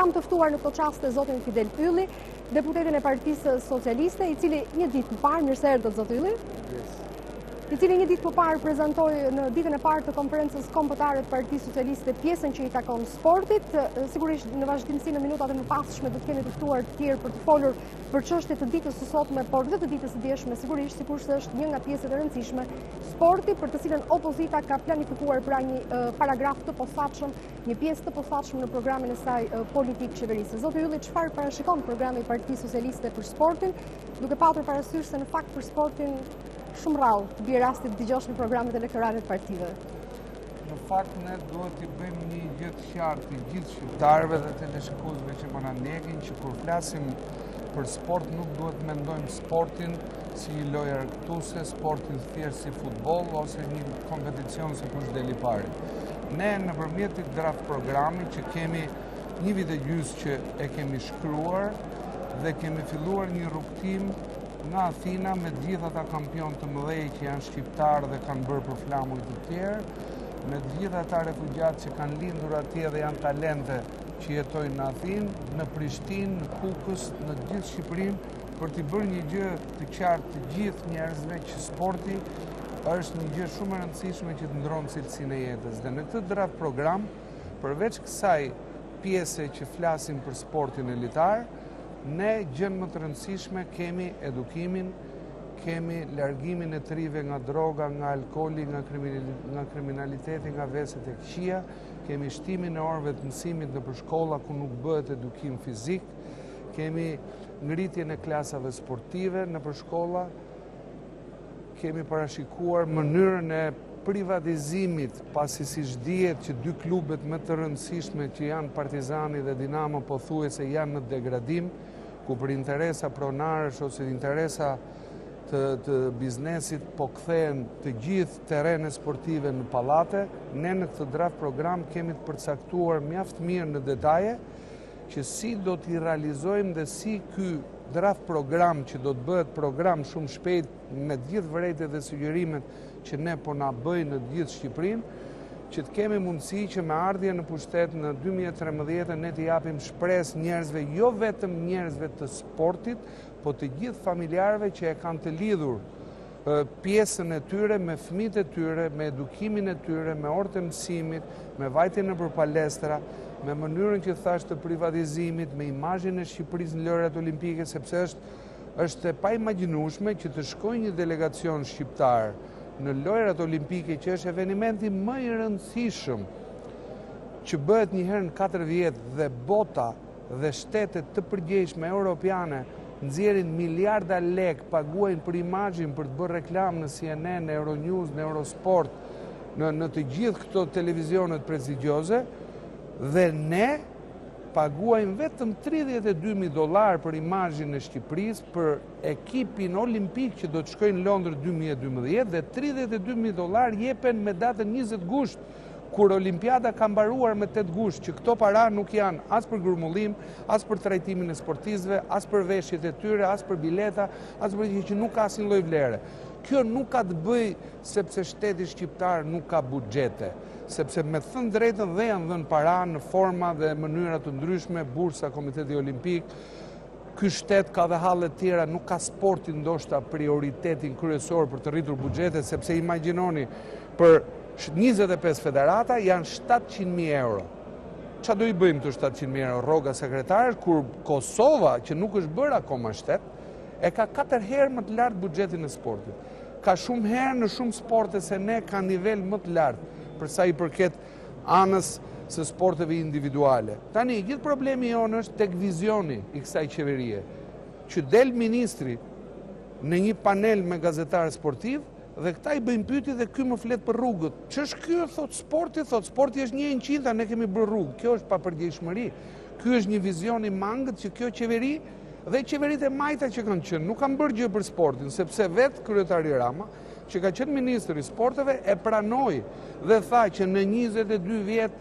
kam të ftuar në këtë çast zotin Fidel Ylli, deputetin e Partisë Socialiste, i cili një ditë më parë, mirë se erdhët zot Ylli, i cili një ditë më parë prezantoi në ditën e parë të konferencës kombëtare të Partisë Socialiste pjesën që i takon sportit. Sigurisht në vazhdimsi në minutat e mëpasshme do të kemi të ftuar të tjerë për të folur për çështjet të ditës së sotme, por dhe të ditës së dieshme, sigurisht sikurse është një nga pjesët e rëndësishme sporti, për të cilën opozita ka planifikuar pra një paragraf të posaçëm, një pjesë të posaçme në programin e saj politik qeverisë. Zoti Ylli, çfarë parashikon programi i Partisë Socialiste për sportin, duke patur parasysh se në fakt për sportin shumë rrallë të bie rasti të dëgjosh në programet elektorale të partive? Në fakt, ne duhet t'i bëjmë një gjë të qartë të gjithë shqiptarëve dhe teleshikuesve që më na ndjekin, që kur flasim për sport nuk duhet mendojmë sportin si një lojë argëtuese, sportin thjesht si futboll ose një kompeticion si kush deli pari. Ne nëpërmjet këtij draft programi që kemi një vit e gjysmë që e kemi shkruar dhe kemi filluar një rrugtim nga Athina me gjithë ata kampion të mëdhej që janë shqiptarë dhe kanë bërë për flamuj të tjerë, me gjithë ata refugjat që kanë lindur atje dhe janë talente që jetojnë në Athinë, në Prishtinë, në Kukës, në gjithë Shqipërinë, për t'i bërë një gjë të qartë të gjithë njerëzve që sporti është një gjë shumë e rëndësishme që të ndronë cilësinë e jetës. Dhe në këtë draft program, përveç kësaj pjese që flasim për sportin elitar, ne gjën më të rëndësishme kemi edukimin, kemi largimin e të rive nga droga, nga alkooli, nga kriminaliteti, nga veset e këqija, kemi shtimin e orëve të mësimit në përshkolla ku nuk bëhet edukim fizik, kemi ngritjen e klasave sportive në përshkolla, kemi parashikuar mënyrën e privatizimit, pasi siç dihet që dy klubet më të rëndësishme që janë Partizani dhe Dinamo pothuajse janë në degradim, ku për interesa pronarësh ose interesa të biznesit po kthehen të gjithë terrenet sportive në pallate. Ne në këtë draft program kemi të përcaktuar mjaft mirë në detaje që si do t'i realizojmë dhe si ky draft program që do të bëhet program shumë shpejt me të gjithë vërejtjet dhe sugjerimet që ne po na bëjnë në gjithë Shqipërinë, që të kemi mundësi që me ardhje në pushtet në 2013 ne t'i japim shpresë njerëzve, jo vetëm njerëzve të sportit, po të gjithë familjarëve që e kanë të lidhur pjesën e tyre me fëmijët e tyre, me edukimin e tyre, me orët e mësimit, me vajtjen nëpër palestra, me mënyrën që thash të privatizimit, me imazhin e Shqipërisë në lojrat olimpike, sepse është e paimagjinueshme që të shkojë një delegacion shqiptar në lojrat olimpike, që është evenimenti më i rëndësishëm që bëhet një herë në 4 vjet dhe bota dhe shtetet të përgjegjshme europiane nxjerrin miliarda lek, paguajnë për imazhin, për të bërë reklam në CNN, në Euronews, në Eurosport, në të gjithë këto televizionet prestigjioze, dhe ne paguajmë vetëm $32.000 për imazhin e Shqipërisë për ekipin olimpik që do të shkojnë në Londër 2012 dhe $32.000 jepen me datën 20 gusht, kur Olimpiada ka mbaruar me 8 gusht, që këto para nuk janë as për grumullim, as për trajtimin e sportistëve, as për veshjet e tyre, as për bileta, as për që nuk ka asnjë lloj vlere. Kjo nuk ka të bëjë sepse shteti shqiptar nuk ka buxhete, sepse me thënë drejtën dhe janë dhënë para në forma dhe mënyra të ndryshme, bursa Komiteti Olimpik. Ky shtet ka dhe halle tjera, nuk ka sportin ndoshta prioritetin kryesor për të rritur buxhetet, sepse imagjinoni për 25 federata janë 700.000 euro. Qa do i bëjmë të 700.000 euro? Rroga sekretarës, kur Kosova, që nuk është bërë akoma shtet, e ka 4 herë më të lartë buxhetin e sportit. Ka shumë herë në shumë sporte se ne ka nivel më të lartë, përsa i përket anës së sporteve individuale. Tani, gjithë problemi jonë është tek vizioni i kësaj qeverie, që del ministri në një panel me gazetarë sportiv, dhe këta i bëjmë pyetje dhe ky më flet për rrugët. Ç'është ky? Thot sporti është 100, ne kemi bërë rrugë. Kjo është papërgjegjshmëri. Ky është një vizion i mangët që kjo qeveri dhe qeveritë e majta që kanë qenë nuk kanë bërë gjë për sportin, sepse vetë kryetari Rama, që ka qenë ministri i sporteve, e pranoi dhe tha që në 22 vjet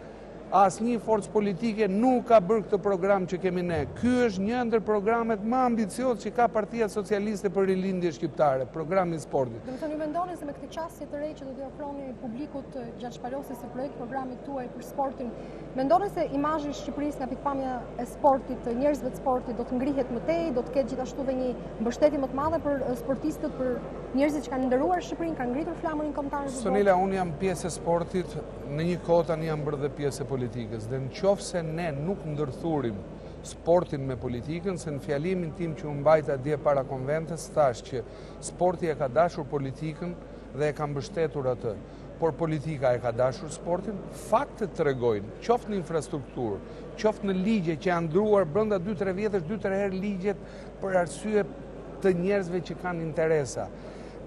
asnjë forcë politike nuk ka bërë këtë program që kemi ne. Ky është një ndër programet më ambiciozë që ka Partia Socialiste për rilindje shqiptare, programi i sportit. Do të thoni, mendoni se me këtë qasje të re që do t'i ofroni publikut gjatë shpalosjes së projekt programit tuaj për sportin, mendoni se imazhi i Shqipërisë nga pikpamja e sportit, njerëzve të sportit do të ngrihet më tej, do të ketë gjithashtu dhe një mbështetje më të madhe për sportistët, për njerëzit që kanë nderuar Shqipërinë, kanë ngritur flamurin kombëtar. Sonila, unë jam pjesë e sportit, në një kohë tani jam bërë dhe pjesë e politikës. Dhe në qoftë se ne nuk ndërthurim sportin me politikën, se në fjalimin tim që unë mbajta dje para konventes, thash që sporti e ka dashur politikën dhe e ka mbështetur atë. Por politika e ka dashur sportin, faktet të regojnë, qoftë në infrastrukturë, qoftë në ligje që janë ndruar brenda 2-3 vjetësh, 2-3 herë ligjet për arsye të njerëzve që kanë interesa.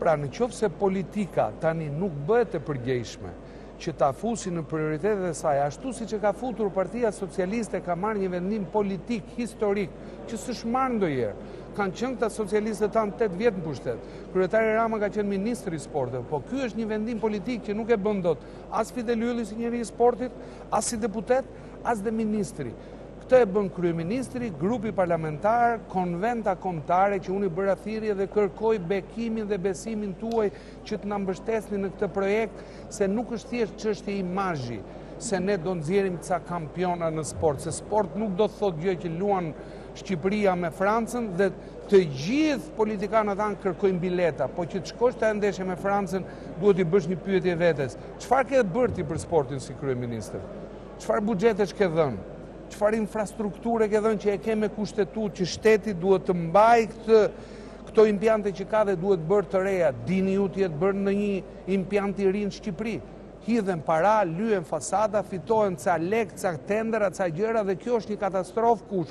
Pra në qoftë se politika tani nuk bëhet e përgjeshme, që ta fusi në prioritetet e saj, ashtu si që ka futur Partia Socialiste, ka marrë një vendim politik, historik, që s'është marrë ndonjëherë. Kanë qenë këta socialistët tanë 8 vjetë në pushtet. Kryetari Rama ka qenë ministri i sportit, po ky është një vendim politik që nuk e bën dot as Fidel Ylli si njeri i sportit, as si deputet, as dhe ministri. Këtë e bën kryeministri, grupi parlamentar, konventa kombëtare që unë i bëra thirrje dhe kërkoj bekimin dhe besimin tuaj që të na mbështesni në këtë projekt, se nuk është thjesht çështje imazhi, se ne do nxjerrim ca kampiona në sport, se sport nuk do të thotë gjë që luan Shqipëria me Francën dhe të gjithë politikanët tanë kërkojnë bileta, po që të shkosh të ndeshje me Francën duhet i bësh një pyetje vetes. Çfarë ke bërë ti për sportin si kryeministër? Çfarë buxhetesh ke dhënë? Çfarë infrastrukture ke dhënë që e ke me kushtetut që shteti duhet të mbajë këto impiante që ka dhe duhet bërë të reja. Dini ju të jetë bërë në një impiant i ri në Shqipëri. Hidhen para, lyen fasada, fitohen ca lek, ca tendera, ca gjëra dhe kjo është një katastrofë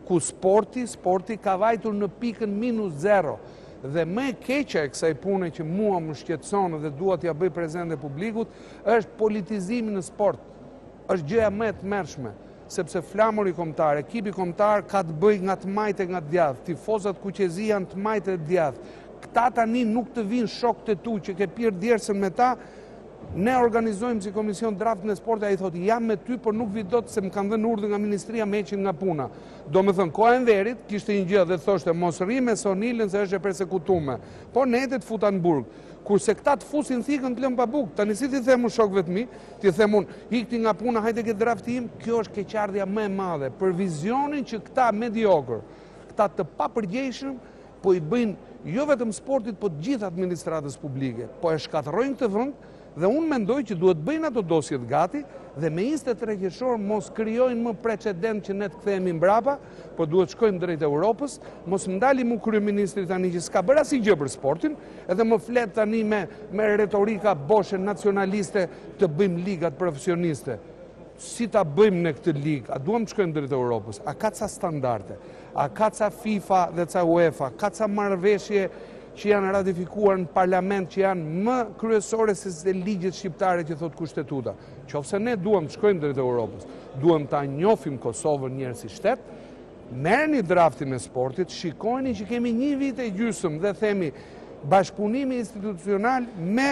ku sporti ka vajtur në pikën -0. Dhe më e keqja e kësaj pune që mua më shqetëson dhe dua t'ja bëj prezente publikut është politizimi në sport. Është gjëja më e tmerrshme, sepse flamuri kombëtar, ekipi kombëtar ka të bëjë nga të majtë e nga të djathtë, tifozat kuqezi janë të majtë e të djathtë. Këta tani nuk të vinë shokët e tu që ke pirë djersën me ta. Ne organizojmë si Komision Draftin e Sportit, ai thotë jam me ty, por nuk vi dot se më kanë dhënë urdhër nga ministria me heqin nga puna. Domethënë koha e Enverit kishte një gjë dhe thoshte mos rri me Sonilën se është e përsekutuar. Po ne të futa në burg. Kurse këta të fusin thikën të lëmë pa bukë. Tani si ti them shokëve të mi, ti them unë, ikti nga puna, hajde ke draftim, kjo është keqardhja më e madhe për vizionin që këta mediokër, këta të papërgjegjshëm, po i bëjnë jo vetëm sportit, po të gjithë administratës publike, po e shkatërrojnë këtë vend. Dhe unë mendoj që duhet bëjnë ato dosjet gati dhe me 23 qershor mos krijojnë më precedent që ne të kthehemi mbrapa, po duhet shkojmë drejt Europës, mos më ndali mu kryeministri tani që s'ka bërë asgjë për sportin, edhe më flet tani me retorika boshe nacionaliste të bëjmë ligat profesioniste. Si ta bëjmë në këtë ligë? A duam të shkojmë drejt Europës? A ka ca standarde? A ka ca FIFA dhe ca UEFA? Ka ca marrëveshje që janë ratifikuar në parlament që janë më kryesore se ligjet shqiptare që thot kushtetuta. Qofse ne duam të shkojmë drejt Europës, duam ta njohim Kosovën njerëz si shtet, merrni draftin e sportit, shikojeni që kemi 1 vit e gjysmë dhe themi bashkëpunimi institucional me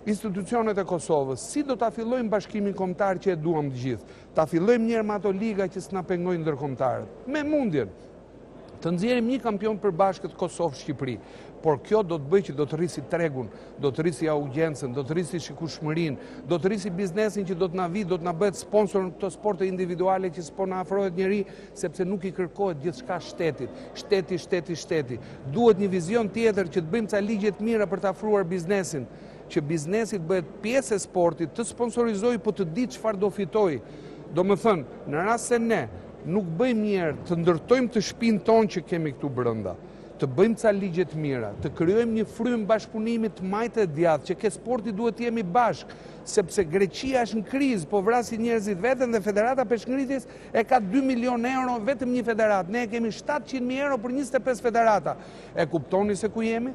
institucionet e Kosovës. Si do ta fillojmë bashkimin kombëtar që e duam të gjithë? Ta fillojmë njëherë me ato liga që s'na pengojnë ndërkombëtarët. Me mundjen të nxjerrim një kampion përbashkët Kosovë-Shqipëri. Por kjo do të bëjë që do të rrisi tregun, do të rrisi audiencën, do të rrisi shikueshmërinë, do të rrisi biznesin që do të na vi, do të na bëhet sponsor në këto sporte individuale që s'po na afrohet njeri, sepse nuk i kërkohet gjithçka shtetit. Shteti. Duhet një vizion tjetër që të bëjmë ca ligje të mira për të afruar biznesin, që biznesi të bëhet pjesë e sportit, të sponsorizojë, po të ditë çfarë do fitojë. Domethënë, në rast se ne nuk bëjmë mirë të ndërtojmë të shtëpinë tonë që kemi këtu brenda, të bëjmë ca ligje të mira, të krijojmë një frymë bashkëpunimi të majtë e djathtë, që ke sporti duhet të jemi bashkë, sepse Greqia është në krizë, po vrasin njerëzit veten dhe Federata Peshqëngritjes e ka 2 milion euro vetëm një federatë. Ne kemi 700.000 euro për 25 federata. E kuptoni se ku jemi?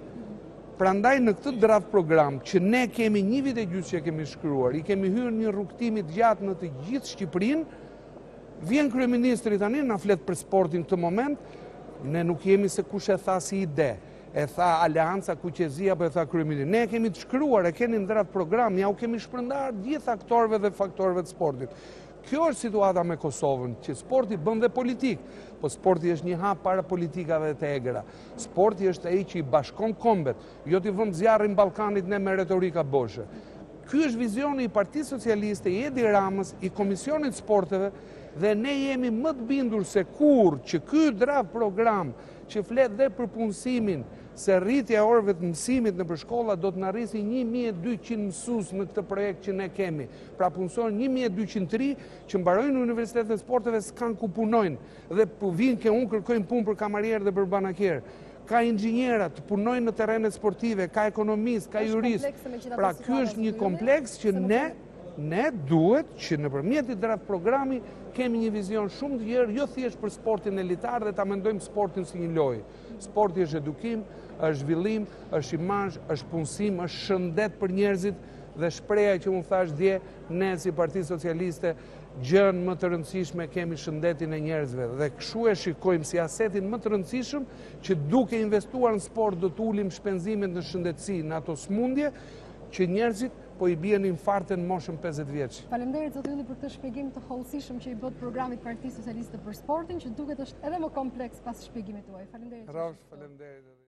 Prandaj në këtë draft program që ne kemi 1 vit e gjysmë që kemi shkruar, i kemi hyrë një rrugtimi të gjatë në të gjithë Shqipërinë. Vjen kryeministri tani na flet për sportin këtë moment. Ne nuk jemi se kush e tha si ide, e tha Aleanca Kuqezia, apo e tha kryeministri. Ne kemi të shkruar, e keni në draft program, ja u kemi shpërndar gjithë aktorëve dhe faktorëve të sportit. Kjo është situata me Kosovën, që sporti bën dhe politik, po sporti është një hap para politikave të egra. Sporti është ai që i bashkon kombet, jo t'i vëmë zjarrin Ballkanit ne me retorika boshe. Ky është vizioni i Partisë Socialiste, i Edi Ramës, i Komisionit Sporteve, dhe ne jemi më të bindur se kur që ky draft program që flet dhe për punësimin, se rritja e orëve të mësimit në shkolla do të na rrisi 1200 mësues në këtë projekt që ne kemi. Pra punësojnë 1203 që mbarojnë Universitetet e Sporteve, s'kan ku punojnë dhe vinë ke unë kërkojnë punë për kamarierë dhe për banakierë. Ka inxhiniera të punojnë në terrenet sportive, ka ekonomistë, ka juristë. Pra ky është një kompleks që ne duhet që nëpërmjet i draft programi kemi një vizion shumë të gjerë, jo thjesht për sportin elitar dhe ta mendojmë sportin si një lojë. Sporti është edukim, është zhvillim, është imazh, është punësim, është shëndet për njerëzit dhe shpreha që unë thash dje, ne si Parti Socialiste gjën më të rëndësishme kemi shëndetin e njerëzve dhe kështu e shikojmë si asetin më të rëndësishëm që duke investuar në sport do të ulim shpenzimet në shëndetësi, në ato smundje që njerëzit po i bien infarkte në moshën 50 vjeç. Faleminderit zoti Ylli për këtë shpjegim të hollësishëm që i bët programit Partisë Socialiste për sportin, që duket është edhe më kompleks pas shpjegimit tuaj. Faleminderit. Rrofsh, faleminderit.